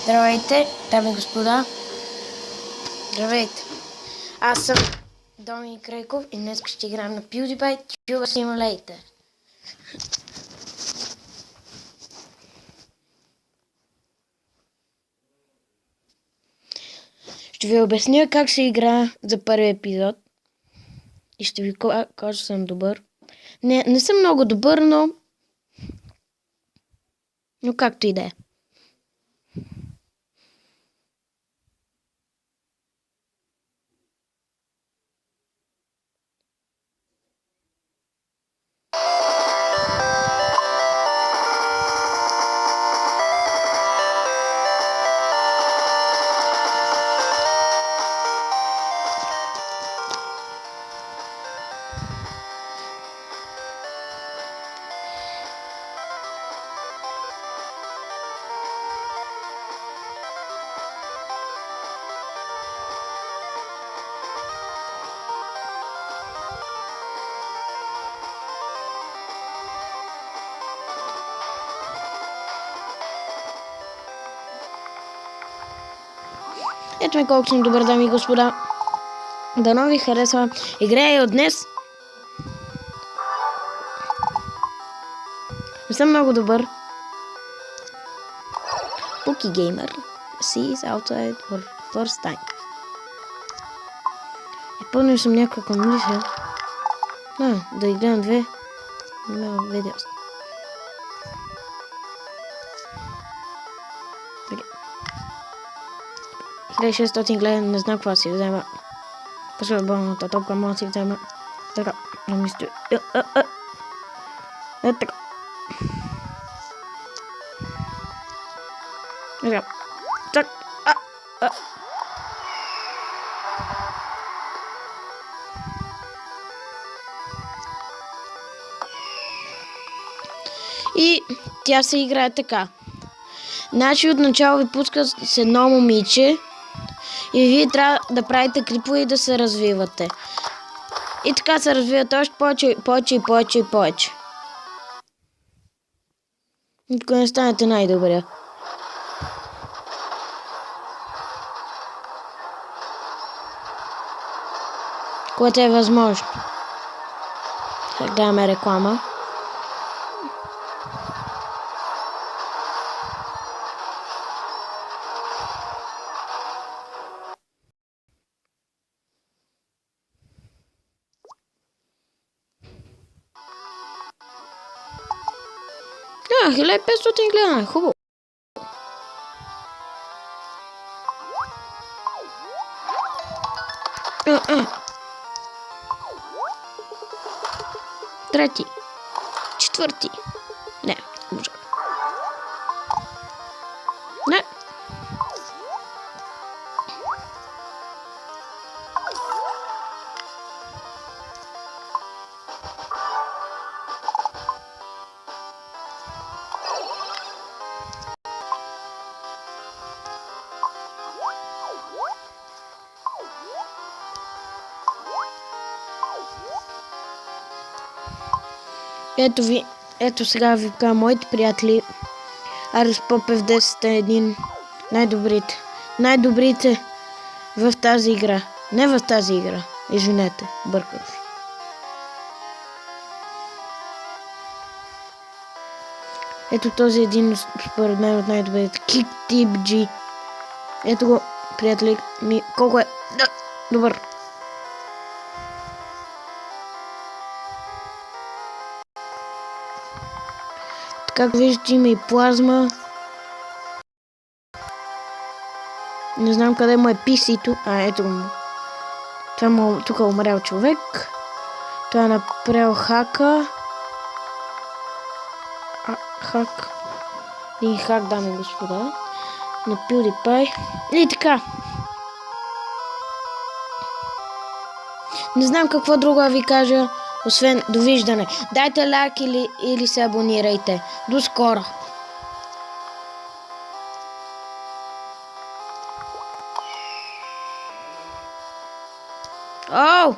Здравейте, дами и господа. Здравейте. Аз съм Доминик Рейков и днес ще играем на PewDiePie Tuber Simulator. Ще ви обясня как се играе за първи епизод. И ще ви кажа, че съм добър. Не съм много добър, но както и да е. Ето ме колко съм добър, дами и господа. Дано ви харесва играя от днес. Не съм много добър. Пуки геймер sees outside for first time. Изпълнил съм някаква мисия. Да играем две видео. 1600 гледа, не знам какво си взема. Пъшва болната топка, мога да си взема. Така, намисля. Така. Така. Так. И тя се играе така. Значи отначало ви пуска с едно момиче и вие трябва да правите крипове и да се развивате. И така се развиват още повече. Ако не станете най-добрия. Което е възможно. Гледаме реклама. 1500 гледане, хубаво. Трети. Четвърти. Не, може. Не. Ето сега ви кажа, моите приятели. Арис Попев 10 е един най-добрите в тази игра. Не в тази игра. Извинете, бърках. Ето този един според мен от най-добрите. Kick Tip G. Ето го, приятели ми. Колко е добър. Както виждате, има и плазма. Не знам къде му е PC-то. Ето му. Тук е умрял човек. Той е направил хака. Хак. Един хак, дами и господа. На PewDiePie. И така. Не знам какво друго да ви кажа. Освен довиждане. Дайте лайк или се абонирайте. До скоро! Оу!